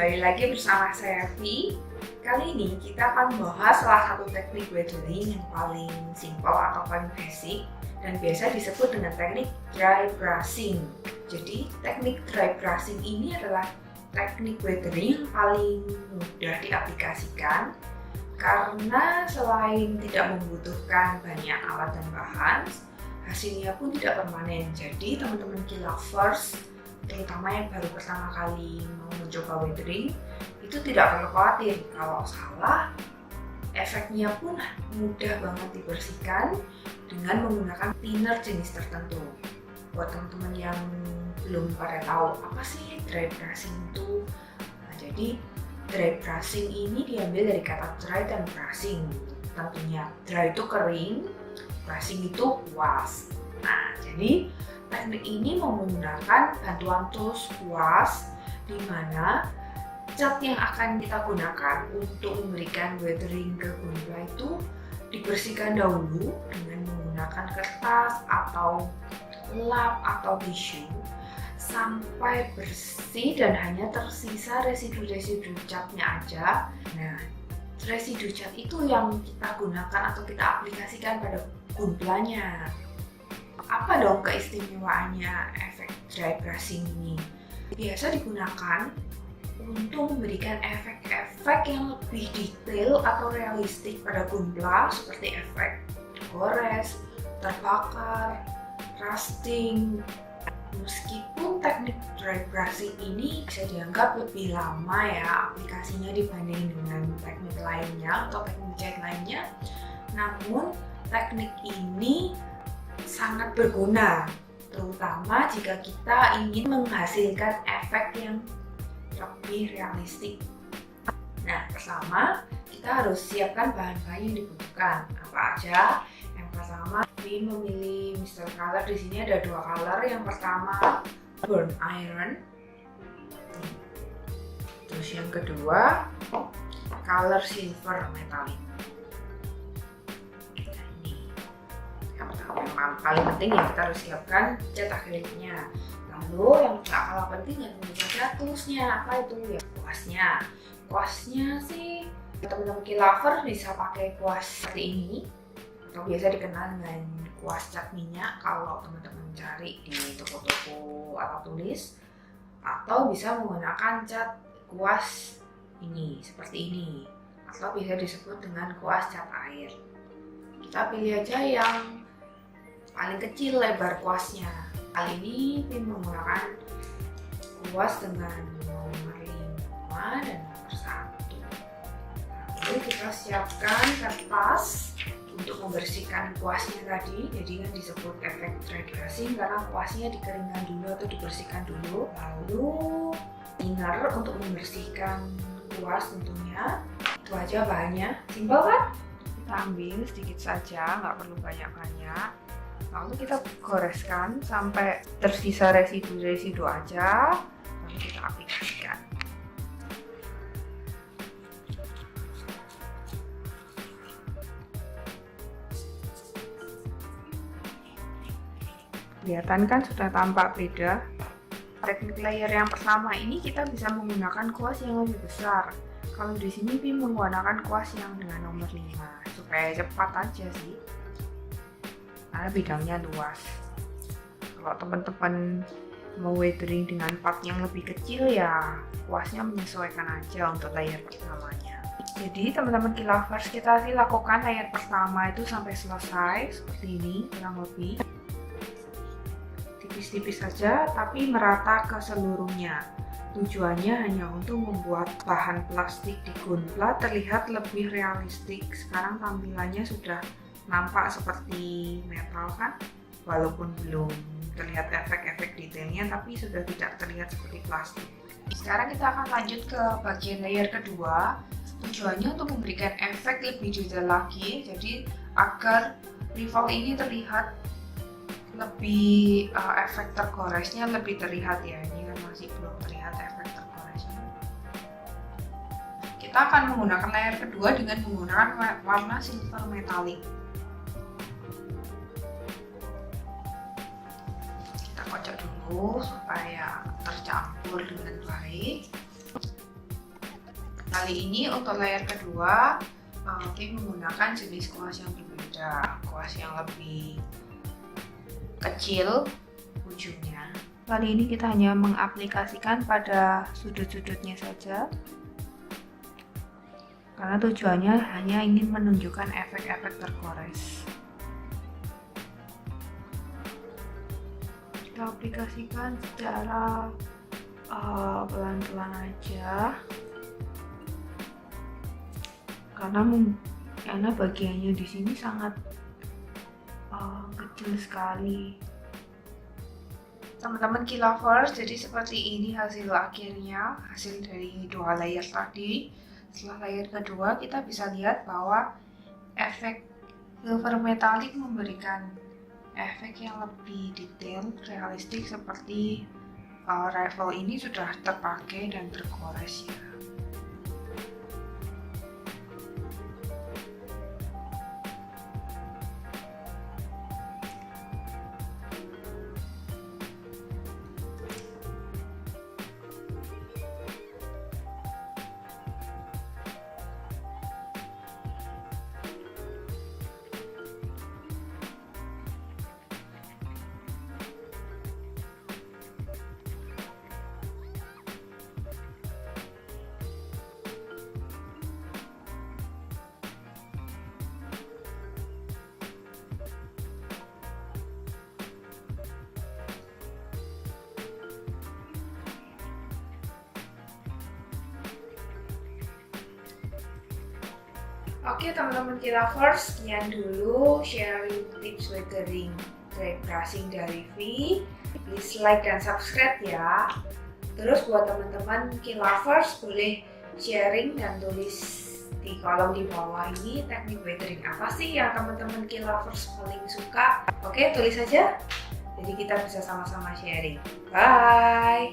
kembali lagi bersama saya Vi. Kali ini kita akan membahas salah satu teknik weathering yang paling simple atau paling basic dan biasa disebut dengan teknik dry brushing. Jadi teknik dry brushing ini adalah teknik weathering yang paling mudah diaplikasikan karena selain tidak membutuhkan banyak alat dan bahan, hasilnya pun tidak permanen. Jadi teman-teman key lovers, terutama yang baru pertama kali mau mencoba weathering, itu tidak perlu khawatir kalau salah. Efeknya pun mudah banget dibersihkan dengan menggunakan thinner jenis tertentu. Buat teman-teman yang belum pada tahu apa sih dry brushing itu, nah, jadi dry brushing ini diambil dari kata dry dan brushing. Tentunya dry itu kering, brushing itu kuas. Nah, jadi teknik ini menggunakan bantuan tools kuas, di mana cat yang akan kita gunakan untuk memberikan weathering ke gunpla itu dibersihkan dahulu dengan menggunakan kertas atau lap atau tisu sampai bersih dan hanya tersisa residu-residu catnya aja. Nah, residu cat itu yang kita gunakan atau kita aplikasikan pada gunplanya. Apa dong keistimewaannya efek dry brushing ini? Biasa digunakan untuk memberikan efek-efek yang lebih detail atau realistik pada gunpla, seperti efek gores, terbakar, rusting. Meskipun teknik dry brushing ini bisa dianggap lebih lama ya aplikasinya dibanding dengan teknik lainnya atau teknik cat lainnya, namun teknik ini sangat berguna, terutama jika kita ingin menghasilkan efek yang lebih realistik. Nah, pertama kita harus siapkan bahan-bahan yang dibutuhkan. Apa aja? Yang pertama, Vin memilih Mr. Color. Di sini ada dua color. Yang pertama burnt iron. Terus yang kedua color silver metallic. Yang paling penting ya kita harus siapkan cat akriliknya. Lalu yang tak kalah penting ya tentu saja toolsnya. Apa itu ya? Kuasnya sih teman-teman key lover bisa pakai kuas seperti ini atau biasa dikenal dengan kuas cat minyak kalau teman-teman cari di toko-toko alat tulis, atau bisa menggunakan cat kuas ini seperti ini atau bisa disebut dengan kuas cat air. Kita pilih aja yang paling kecil lebar kuasnya. Kali ini Vin menggunakan kuas dengan nomor 5 dan nomor 1. Lalu kita siapkan kertas untuk membersihkan kuasnya tadi. Jadi kan disebut efek dry brushing karena kuasnya dikeringkan dulu atau dibersihkan dulu. Lalu thinner untuk membersihkan kuas tentunya. Itu aja bahannya, simpel kan? Kita ambil sedikit saja, nggak perlu banyak-banyak. Lalu kita goreskan sampai tersisa residu-residu aja, lalu kita aplikasikan. Kelihatan kan sudah tampak beda. Teknik layer yang pertama ini kita bisa menggunakan kuas yang lebih besar. Kalau di sini Vin menggunakan kuas yang dengan nomor 5 supaya cepat aja sih, karena bidangnya luas. Kalau teman-teman mau weathering dengan part yang lebih kecil ya kuasnya menyesuaikan aja untuk layer pertamanya. Jadi teman-teman key lovers, kita sih lakukan layer pertama itu sampai selesai seperti ini, kurang lebih tipis-tipis saja tapi merata ke seluruhnya. Tujuannya hanya untuk membuat bahan plastik di gunpla terlihat lebih realistik. Sekarang tampilannya sudah nampak seperti metal kan, walaupun belum terlihat efek-efek detailnya tapi sudah tidak terlihat seperti plastik. Sekarang kita akan lanjut ke bagian layer kedua. Tujuannya untuk memberikan efek lebih detail lagi, jadi agar rival ini terlihat lebih efek tergoresnya lebih terlihat ya. Ini kan masih belum terlihat efek tergoresnya. Kita akan menggunakan layer kedua dengan menggunakan warna silver metallic. Kocok dulu supaya tercampur dengan baik. Kali ini untuk layer kedua, Kim menggunakan jenis kuas yang berbeda, kuas yang lebih kecil ujungnya. Kali ini kita hanya mengaplikasikan pada sudut-sudutnya saja, karena tujuannya hanya ingin menunjukkan efek-efek tergores. Kita aplikasikan secara pelan-pelan aja, karena bagiannya di sini sangat kecil sekali. Teman-teman key lovers, jadi seperti ini hasil akhirnya, hasil dari dua layer tadi. Setelah layer kedua, kita bisa lihat bahwa efek silver metalik memberikan efek yang lebih detail, realistik, seperti rifle ini sudah terpakai dan tergores ya. Oke teman-teman key lovers, sekian dulu sharing tips weathering dry brushing dari V. Please like dan subscribe ya. Terus buat teman-teman key lovers, boleh sharing dan tulis di kolom di bawah ini teknik weathering apa sih yang teman-teman key lovers paling suka. Oke, tulis aja, jadi kita bisa sama-sama sharing. Bye.